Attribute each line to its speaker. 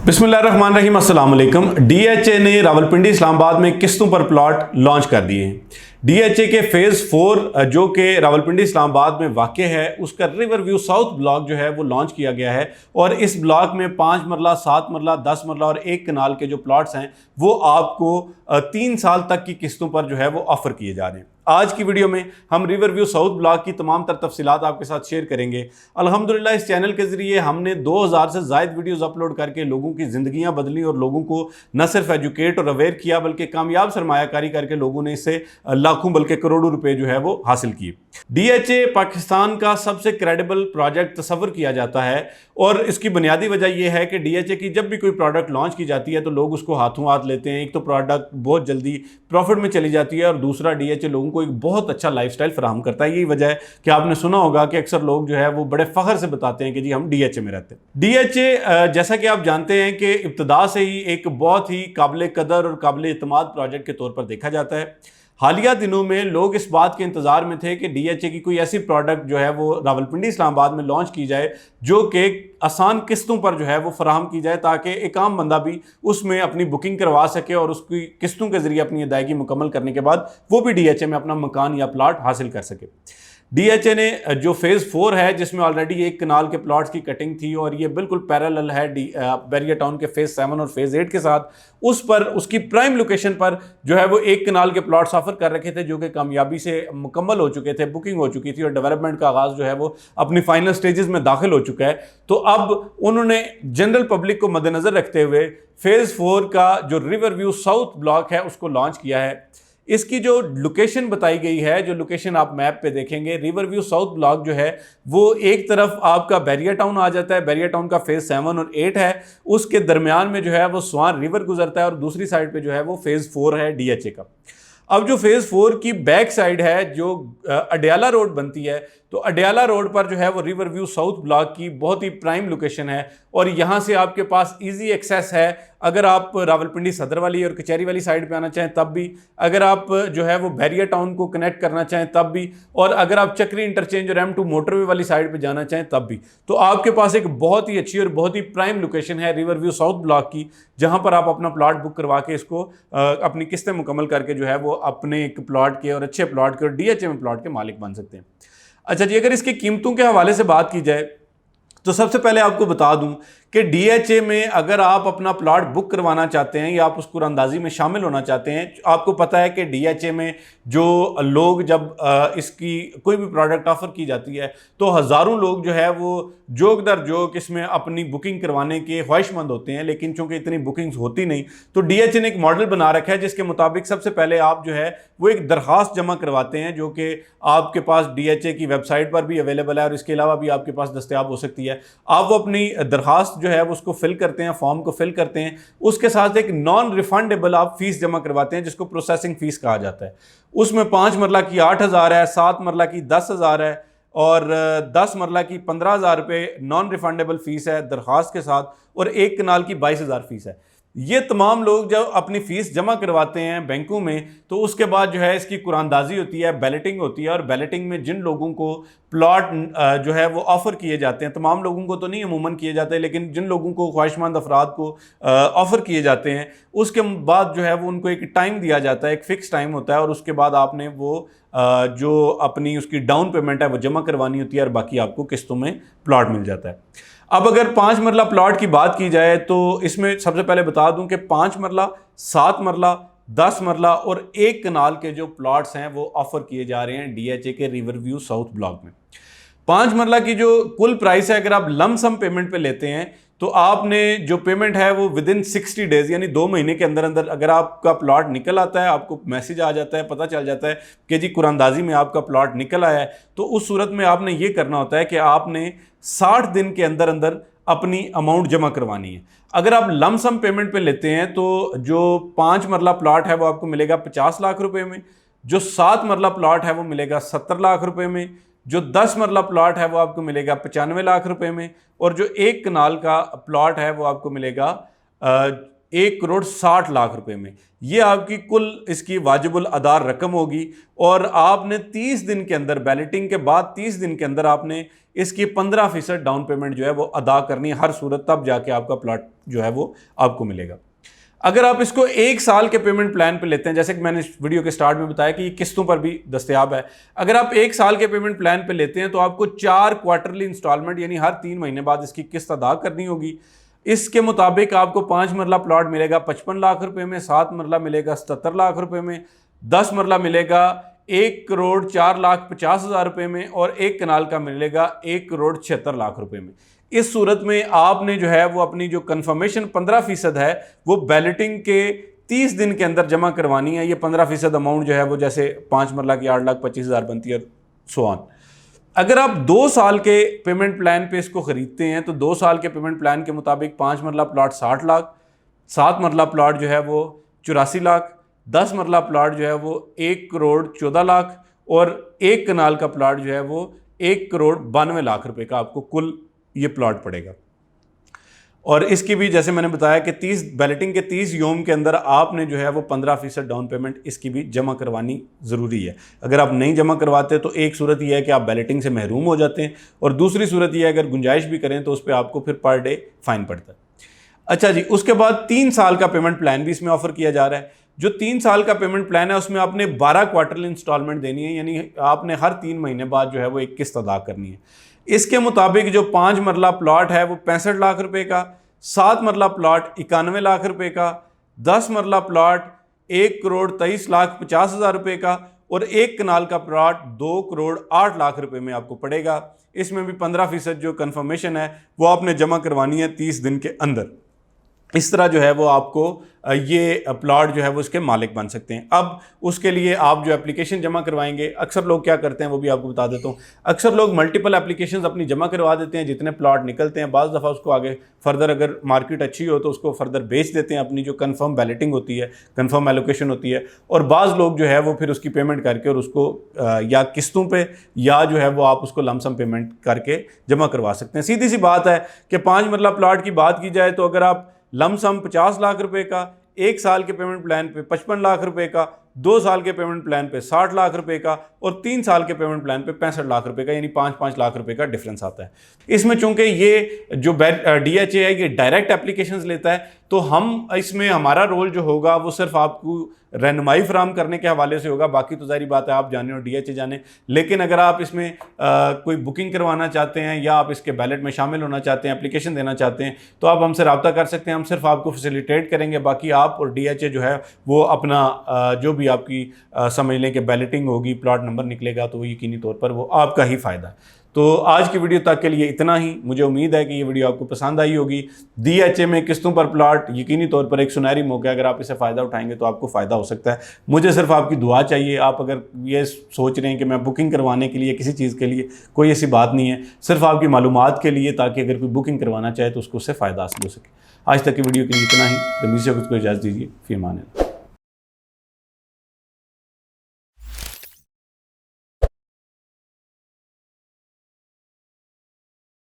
Speaker 1: बिस्मिल्लाहिर्रहमानिर्रहीम, अस्सलाम वालेकुम। डीएचए ने रावलपिंडी इस्लामाबाद में किस्तों पर प्लॉट लॉन्च कर दिए हैं। डीएचए के फेज़ 4 जो कि रावलपिंडी इस्लामाबाद में वाक़ है, उसका रिवर व्यू साउथ ब्लॉक जो है वो लॉन्च किया गया है और इस ब्लॉक में 5 मरला, 7 मरला, 10 मरला और 1 कनाल के जो प्लॉट्स हैं वो आपको 3 साल तक की किस्तों पर जो है वो ऑफ़र किए जा रहे हैं। आज की वीडियो में हम रिवर व्यू साउथ ब्लॉक की तमाम तर तफसीलात आपके साथ शेयर करेंगे। अल्हम्दुलिल्लाह इस चैनल के ज़रिए हमने 2000 से ज़ायद वीडियोज़ अपलोड करके लोगों की ज़िंदगियाँ बदली और लोगों को न सिर्फ एजुकेट और अवेयर किया बल्कि कामयाब सरमायाकारी करके लोगों ने इससे लाखों बल्कि करोड़ों रुपए जो है वो हासिल किए। डीएचए पाकिस्तान का सबसे क्रेडिबल प्रोजेक्ट तस्वर किया जाता है और इसकी बुनियादी वजह यह है कि डीएचए की जब भी कोई प्रोडक्ट लॉन्च की जाती है तो लोग उसको हाथों हाथ लेते हैं। एक तो प्रोडक्ट बहुत जल्दी प्रॉफिट में चली जाती है और दूसरा डीएचए लोगों को एक बहुत अच्छा लाइफस्टाइल फराहम करता है। यही वजह है कि आपने सुना होगा कि अक्सर लोग जो है वो बड़े फख्र से बताते हैं कि जी हम डीएचए में रहते हैं। डीएचए जैसा कि आप जानते हैं कि इब्तिदा से ही एक बहुत ही काबिल कदर और काबिल इत्मीनान प्रोजेक्ट के तौर पर देखा जाता है। हालिया दिनों में लोग इस बात के इंतजार में थे कि डीएचए की कोई ऐसी प्रोडक्ट जो है वो रावलपिंडी इस्लामाबाद में लॉन्च की जाए जो कि आसान किस्तों पर जो है वो फराहम की जाए ताकि एक आम बंदा भी उसमें अपनी बुकिंग करवा सके और उसकी किस्तों के जरिए अपनी अदायगी मुकम्मल करने के बाद वो भी डीएचए में अपना मकान या प्लाट हासिल कर सके। डीएचए ने जो फेज़ 4 है जिसमें ऑलरेडी 1 कनाल के प्लॉट्स की कटिंग थी और ये बिल्कुल पैरेलल है बैरिया टाउन के फेज़ 7 और फेज़ 8 के साथ, उस पर उसकी प्राइम लोकेशन पर जो है वो 1 कनाल के प्लॉट्स ऑफर कर रखे थे जो कि कामयाबी से मुकम्मल हो चुके थे, बुकिंग हो चुकी थी और डेवलपमेंट का आगाज़ जो है वो अपनी फाइनल स्टेजेस में दाखिल हो चुका है। तो अब उन्होंने जनरल पब्लिक को मद्देनज़र रखते हुए फेज़ 4 का जो रिवर व्यू साउथ ब्लॉक है उसको लॉन्च किया है। इसकी जो लोकेशन बताई गई है, जो लोकेशन आप मैप पे देखेंगे, रिवर व्यू साउथ ब्लॉक जो है वो एक तरफ आपका बैरिया टाउन आ जाता है, बैरिया टाउन का फेज़ 7 और 8 है, उसके दरमियान में जो है वो स्वान रिवर गुजरता है और दूसरी साइड पे जो है वो फेज़ 4 है डीएचए का। अब जो फेज़ 4 की बैक साइड है जो अडयाला रोड बनती है, तो अडयाला रोड पर जो है वो रिवर व्यू साउथ ब्लॉक की बहुत ही प्राइम लोकेशन है और यहाँ से आपके पास इजी एक्सेस है। अगर आप रावलपिंडी सदर वाली और कचहरी वाली साइड पे आना चाहें तब भी, अगर आप जो है वो बैरिया टाउन को कनेक्ट करना चाहें तब भी, और अगर आप चक्री इंटरचेंज और M2 मोटरवे वाली साइड पे जाना चाहें तब भी, तो आपके पास एक बहुत ही अच्छी और बहुत ही प्राइम लोकेशन है रिवर व्यू साउथ ब्लॉक की, जहाँ पर आप अपना प्लॉट बुक करवा के इसको अपनी किस्तें मुकम्मल करके जो है वो अपने एक प्लॉट के और अच्छे प्लॉट के और डीएचए में प्लॉट के मालिक बन सकते हैं। अच्छा जी, अगर इसकी कीमतों के हवाले से बात की जाए तो सबसे पहले आपको बता दूं कि डीएचए में अगर आप अपना प्लॉट बुक करवाना चाहते हैं या आप उस कुरानंदाजी में शामिल होना चाहते हैं, आपको पता है कि डीएचए में जो लोग जब इसकी कोई भी प्रोडक्ट ऑफर की जाती है तो हज़ारों लोग जो है वो जोक दर जोक इसमें अपनी बुकिंग करवाने के ख्वाहिशमंद होते हैं, लेकिन चूंकि इतनी बुकिंग्स होती नहीं तो डीएचए ने एक मॉडल बना रखा है जिसके मुताबिक सबसे पहले आप जो है वो एक दरख्वास्त जमा करवाते हैं जो कि आपके पास डीएचए की वेबसाइट पर भी अवेलेबल है और इसके अलावा भी आपके पास दस्तयाब हो सकती है। आप वो अपनी दरख्वास्त जो है वो उसको फिल करते हैं, फॉर्म को फिल करते हैं, उसके साथ एक नॉन रिफंडेबल आप फीस जमा करवाते हैं जिसको प्रोसेसिंग फीस कहा जाता है। उसमें 5 मरला की 8,000 है, 7 मरला की 10,000 है और 10 मरला की 15,000 रुपये नॉन रिफंडेबल फीस है दरख्वास्त के साथ और 1 कनाल की 22,000 फीस है। ये तमाम लोग जब अपनी फ़ीस जमा करवाते हैं बैंकों में तो उसके बाद जो है इसकी कुरानदाजी होती है, बैलेटिंग होती है और बैलेटिंग में जिन लोगों को प्लॉट जो है वो ऑफ़र किए जाते हैं, तमाम लोगों को तो नहीं अमूमन किए जाते लेकिन जिन लोगों को ख्वाहिशमंद अफराद को ऑफ़र किए जाते हैं उसके बाद जो है वो उनको एक टाइम दिया जाता है, एक फ़िक्स टाइम होता है और उसके बाद आपने वो जो अपनी उसकी डाउन पेमेंट है वो जमा करवानी होती है और बाकी आपको किस्तों में प्लॉट मिल जाता है। अब अगर 5 मरला प्लॉट की बात की जाए तो इसमें सबसे पहले बता दूं कि 5 मरला, 7 मरला, 10 मरला और 1 कनाल के जो प्लॉट्स हैं वो ऑफर किए जा रहे हैं डीएचए के रिवर व्यू साउथ ब्लॉक में। 5 मरला की जो कुल प्राइस है अगर आप लमसम पेमेंट पे लेते हैं तो आपने जो पेमेंट है वो विद इन 60 डेज यानी 2 महीने के अंदर अंदर अगर आपका प्लॉट निकल आता है, आपको मैसेज आ जाता है, पता चल जाता है कि जी कुरानंदाजी में आपका प्लॉट निकल आया है, तो उस सूरत में आपने ये करना होता है कि आपने 60 दिन के अंदर अंदर अपनी अमाउंट जमा करवानी है। अगर आप लमसम पेमेंट पे लेते हैं तो जो 5 मरला प्लॉट है वो आपको मिलेगा 50 लाख रुपए में, जो 7 मरला प्लॉट है वो मिलेगा 70 लाख रुपए में, जो 10 मरला प्लॉट है वो आपको मिलेगा 95 लाख रुपए में और जो 1 कनाल का प्लॉट है वो आपको मिलेगा 1,60,00,000 रुपए में। ये आपकी कुल इसकी वाजिबुल अदा रकम होगी और आपने 30 दिन के अंदर, बैलेटिंग के बाद 30 दिन के अंदर आपने इसकी 15% डाउन पेमेंट जो है वो अदा करनी है हर सूरत, तब जाके आपका प्लॉट जो है वो आपको मिलेगा। अगर आप इसको 1 साल के पेमेंट प्लान पे लेते हैं, जैसे कि मैंने इस वीडियो के स्टार्ट में बताया कि ये किस्तों पर भी दस्तयाब है, अगर आप 1 साल के पेमेंट प्लान पे लेते हैं तो आपको 4 क्वार्टरली इंस्टॉलमेंट यानी हर 3 महीने बाद इसकी किस्त अदा करनी होगी। इसके मुताबिक आपको 5 मरला प्लॉट मिलेगा 55 लाख रुपए में, 7 मरला मिलेगा 77 लाख रुपए में, 10 मरला मिलेगा 1,04,50,000 रुपए में और 1 कनाल का मिलेगा 1,76,00,000 रुपए में। इस सूरत में आपने जो है वो अपनी जो कंफर्मेशन 15% है वो बैलेटिंग के 30 दिन के अंदर जमा करवानी है। ये 15% अमाउंट जो है वो जैसे 5 मरला की 8,25,000 बनती है, सो ऑन। अगर आप 2 साल के पेमेंट प्लान पे इसको ख़रीदते हैं तो 2 साल के पेमेंट प्लान के मुताबिक 5 मरला प्लॉट 60 लाख, 7 मरला प्लॉट जो है वो 84 लाख, 10 मरला प्लॉट जो है वो 1,14,00,000 और 1 कनाल का प्लॉट जो है वो 1,92,00,000 रुपए का आपको कुल ये प्लॉट पड़ेगा। और इसकी भी जैसे मैंने बताया कि 30 बैलेटिंग के 30 योम के अंदर आपने जो है वो 15% डाउन पेमेंट इसकी भी जमा करवानी ज़रूरी है। अगर आप नहीं जमा करवाते तो एक सूरत यह है कि आप बैलेटिंग से महरूम हो जाते हैं और दूसरी सूरत यह है अगर गुंजाइश भी करें तो उस पर आपको फिर पर डे फाइन पड़ता है। अच्छा जी, उसके बाद 3 साल का पेमेंट प्लान भी इसमें ऑफर किया जा रहा है। जो 3 साल का पेमेंट प्लान है उसमें आपने 12 क्वार्टरली इंस्टॉलमेंट देनी है, यानी आपने हर 3 महीने बाद जो है वो एक किस्त अदा करनी है। इसके मुताबिक जो 5 मरला प्लॉट है वो 65 लाख रुपए का, 7 मरला प्लॉट 91 लाख रुपए का, 10 मरला प्लॉट 1,23,50,000 रुपए का और 1 कनाल का प्लॉट 2,08,00,000 रुपए में आपको पड़ेगा। इसमें भी 15% जो कंफर्मेशन है वो आपने जमा करवानी है 30 दिन के अंदर। इस तरह जो है वो आपको ये प्लॉट जो है वो इसके मालिक बन सकते हैं। अब उसके लिए आप जो एप्लीकेशन जमा करवाएंगे, अक्सर लोग क्या करते हैं वो भी आपको बता देता हूँ। अक्सर लोग मल्टीपल एप्लीकेशंस अपनी जमा करवा देते हैं, जितने प्लॉट निकलते हैं बाज़ दफ़ा उसको आगे फर्दर अगर मार्केट अच्छी हो तो उसको फर्दर बेच देते हैं अपनी जो कन्फर्म बैलेटिंग होती है, कन्फर्म एलोकेशन होती है। और बाज़ लोग जो है वो फिर उसकी पेमेंट करके और उसको या किस्तों पर या जो है वो आप उसको लमसम पेमेंट करके जमा करवा सकते हैं। सीधी सी बात है कि 5 मरला प्लॉट की बात की जाए तो अगर आप लमसम 50 लाख रुपए का, 1 साल के पेमेंट प्लान पे 55 लाख रुपए का, 2 साल के पेमेंट प्लान पे 60 लाख रुपए का और 3 साल के पेमेंट प्लान पे 65 लाख रुपए का, यानी 5-5 लाख रुपए का डिफरेंस आता है। इसमें चूंकि ये जो DHA है ये डायरेक्ट एप्लीकेशंस लेता है तो हम इसमें हमारा रोल जो होगा वो सिर्फ आपको रहनुमाई फराम करने के हवाले से होगा। बाकी तो जारी बात है आप जाने और DHA जाने। लेकिन अगर आप इसमें कोई बुकिंग करवाना चाहते हैं या आप इसके बैलेट में शामिल होना चाहते हैं, एप्लीकेशन देना चाहते हैं तो आप हमसे रब्ता कर सकते हैं। हम सिर्फ आपको फैसिलिटेट करेंगे, बाकी आप और DHA जो है वो अपना जो भी आपकी समझ लें कि बैलेटिंग होगी, प्लॉट नंबर निकलेगा तो यकीनी तौर पर वो आपका ही फ़ायदा है। तो आज की वीडियो तक के लिए इतना ही। मुझे उम्मीद है कि ये वीडियो आपको पसंद आई होगी। DHA में किस्तों पर प्लॉट यकीनी तौर पर एक सुनहरी मौका है, अगर आप इसे फ़ायदा उठाएंगे तो आपको फ़ायदा हो सकता है। मुझे सिर्फ आपकी दुआ चाहिए। आप अगर ये सोच रहे हैं कि मैं बुकिंग करवाने के लिए किसी चीज़ के लिए, कोई ऐसी बात नहीं है, सिर्फ आपकी मालूमात के लिए, ताकि अगर कोई बुकिंग करवाना चाहे तो उसको उससे फ़ायदा हासिल हो सके। आज तक की वीडियो के लिए इतना ही। तो मुझसे कुछ को इजाज़त दीजिए। फ़ी अमान अल्लाह।